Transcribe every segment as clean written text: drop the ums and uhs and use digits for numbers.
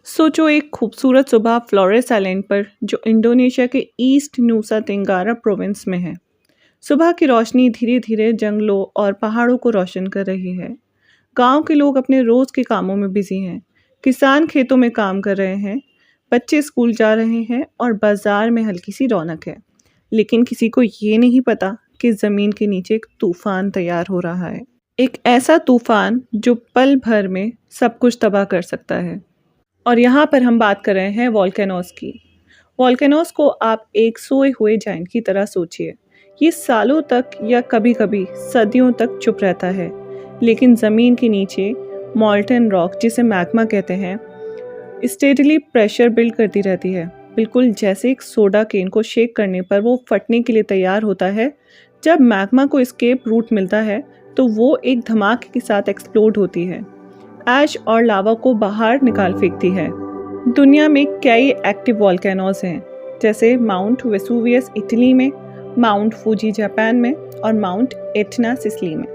सोचो एक खूबसूरत सुबह फ्लोरेस आइलैंड पर जो इंडोनेशिया के ईस्ट न्यूसा तेंगारा प्रोविंस में है। सुबह की रोशनी धीरे धीरे जंगलों और पहाड़ों को रोशन कर रही है। गांव के लोग अपने रोज के कामों में बिजी हैं। किसान खेतों में काम कर रहे हैं, बच्चे स्कूल जा रहे हैं और बाजार में हल्की सी रौनक है। लेकिन किसी को ये नहीं पता कि जमीन के नीचे एक तूफान तैयार हो रहा है। एक ऐसा तूफान जो पल भर में सब कुछ तबाह कर सकता है। और यहाँ पर हम बात कर रहे हैं वॉल्केनोस की। वॉल्केनोस को आप एक सोए हुए जायंट की तरह सोचिए। ये सालों तक या कभी-कभी सदियों तक चुप रहता है, लेकिन ज़मीन के नीचे मॉल्टन रॉक, जिसे मैग्मा कहते हैं, स्टेडली प्रेशर बिल्ड करती रहती है। बिल्कुल जैसे एक सोडा केन को शेक करने पर वो फटने के लिए तैयार होता है। जब मैग्मा को एस्केप रूट मिलता है तो वो एक धमाके के साथ एक्सप्लोड होती है, ऐश और लावा को बाहर निकाल फेंकती है। दुनिया में कई एक्टिव वॉल्केनोज हैं, जैसे माउंट वेसुवियस इटली में, माउंट फूजी जापान में और माउंट एटना सिसिली में।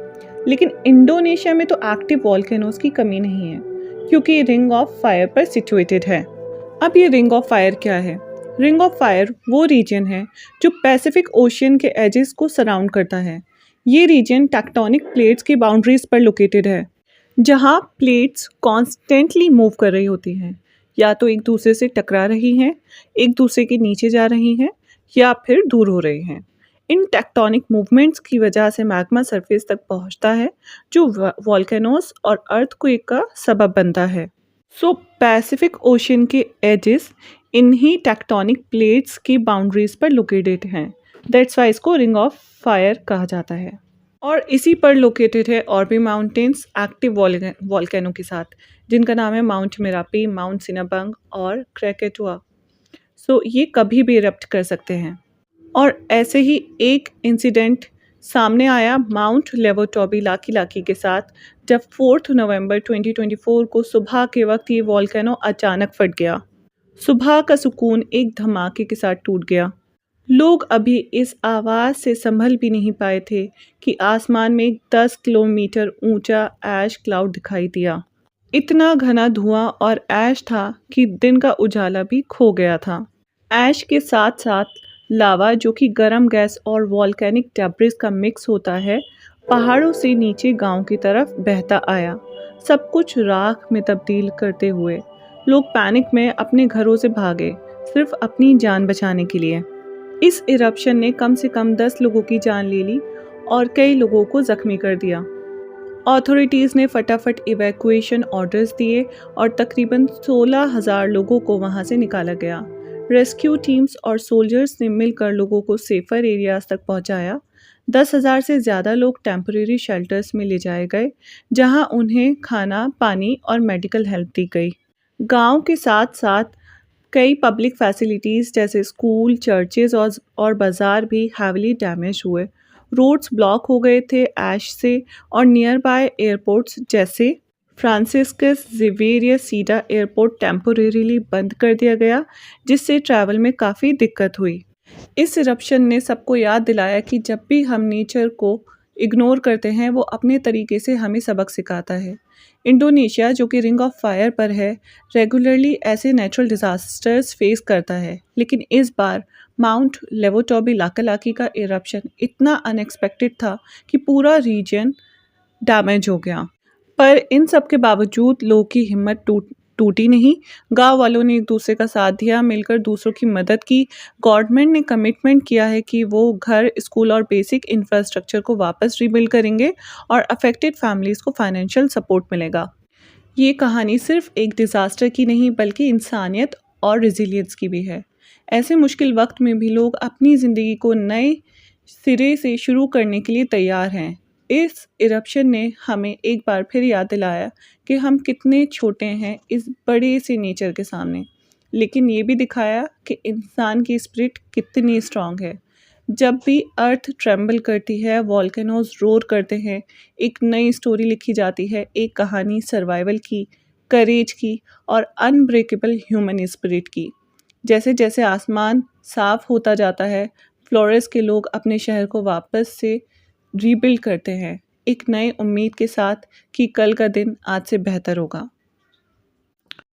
लेकिन इंडोनेशिया में तो एक्टिव वॉल्केनोज की कमी नहीं है, क्योंकि रिंग ऑफ फायर पर सिचुएटेड है। अब ये रिंग ऑफ फायर क्या है? रिंग ऑफ फायर वो रीजन है जो पैसिफिक ओशियन के एजेस को सराउंड करता है। ये रीजन टेक्टोनिक प्लेट्स की बाउंड्रीज पर लोकेटेड है, जहाँ प्लेट्स कॉन्स्टेंटली मूव कर रही होती हैं, या तो एक दूसरे से टकरा रही हैं, एक दूसरे के नीचे जा रही हैं, या फिर दूर हो रही हैं। इन टेक्टोनिक मूवमेंट्स की वजह से मैग्मा सरफेस तक पहुंचता है, जो वॉल्केनोस और अर्थक्वेक का सबब बनता है। सो पैसिफिक ओशियन के एजेस इन्हीं टेक्टोनिक प्लेट्स की बाउंड्रीज पर लोकेटेड हैं। दैट्स वाई इसको रिंग ऑफ फायर कहा जाता है। और इसी पर लोकेटेड है और भी माउंटेन्स एक्टिव वॉल्केनो के साथ, जिनका नाम है माउंट मेरापी, माउंट सिनाबंग और क्रेकेटुआ। सो ये कभी भी इरप्ट कर सकते हैं। और ऐसे ही एक इंसिडेंट सामने आया माउंट लेवोटोबी लाकी लाकी के साथ, जब 4 नवंबर 2024 को सुबह के वक्त ये वॉल्केनो अचानक फट गया। सुबह का सुकून एक धमाके के साथ टूट गया। लोग अभी इस आवाज़ से संभल भी नहीं पाए थे कि आसमान में एक 10 किलोमीटर ऊंचा ऐश क्लाउड दिखाई दिया। इतना घना धुआं और ऐश था कि दिन का उजाला भी खो गया था। ऐश के साथ साथ लावा, जो कि गर्म गैस और वॉल्केनिक डेब्रिस का मिक्स होता है, पहाड़ों से नीचे गांव की तरफ बहता आया, सब कुछ राख में तब्दील करते हुए। लोग पैनिक में अपने घरों से भागे, सिर्फ अपनी जान बचाने के लिए। इस इरप्शन ने कम से कम 10 लोगों की जान ले ली और कई लोगों को जख्मी कर दिया। अथॉरिटीज़ ने फटाफट इवैक्यूएशन ऑर्डर्स दिए और तकरीबन 16,000 लोगों को वहां से निकाला गया। रेस्क्यू टीम्स और सोल्जर्स ने मिलकर लोगों को सेफर एरियाज तक पहुंचाया। 10,000 से ज़्यादा लोग टेम्परेरी शेल्टर्स में ले जाए गए, जहां उन्हें खाना, पानी और मेडिकल हेल्प दी गई। गांव के साथ साथ कई पब्लिक फैसिलिटीज़ जैसे स्कूल, चर्चेज और बाज़ार भी हैवीली डैमेज हुए। रोड्स ब्लॉक हो गए थे ऐश से, और नियर बाय एयरपोर्ट्स जैसे फ्रांसिस्कस ज़ेवियर सीडा एयरपोर्ट टेम्पोरेरीली बंद कर दिया गया, जिससे ट्रैवल में काफ़ी दिक्कत हुई। इस इरप्शन ने सबको याद दिलाया कि जब भी हम नेचर को इग्नोर करते हैं, वो अपने तरीके से हमें सबक सिखाता है। इंडोनेशिया, जो कि रिंग ऑफ फायर पर है, रेगुलरली ऐसे नेचुरल डिजास्टर्स फेस करता है, लेकिन इस बार माउंट लेवोटोबी लाकी का इरप्शन इतना अनएक्सपेक्टेड था कि पूरा रीजन डैमेज हो गया। पर इन सब के बावजूद लोगों की हिम्मत टूटी नहीं। गांव वालों ने एक दूसरे का साथ दिया, मिलकर दूसरों की मदद की। गवर्नमेंट ने कमिटमेंट किया है कि वो घर, स्कूल और बेसिक इंफ्रास्ट्रक्चर को वापस रीबिल्ड करेंगे और अफेक्टेड फैमिलीज़ को फाइनेंशियल सपोर्ट मिलेगा। ये कहानी सिर्फ एक डिज़ास्टर की नहीं, बल्कि इंसानियत और रेजिलियंस की भी है। ऐसे मुश्किल वक्त में भी लोग अपनी ज़िंदगी को नए सिरे से शुरू करने के लिए तैयार हैं। इस इरप्शन ने हमें एक बार फिर याद दिलाया कि हम कितने छोटे हैं इस बड़े से नेचर के सामने, लेकिन ये भी दिखाया कि इंसान की स्पिरिट कितनी स्ट्रांग है। जब भी अर्थ ट्रेम्बल करती है, वॉल्केनोज रोर करते हैं, एक नई स्टोरी लिखी जाती है, एक कहानी सर्वाइवल की, करेज की और अनब्रेकेबल ह्यूमन स्पिरिट की। जैसे जैसे आसमान साफ होता जाता है, फ्लोरेस के लोग अपने शहर को वापस से रीबिल्ड करते हैं, एक नए उम्मीद के साथ कि कल का दिन आज से बेहतर होगा।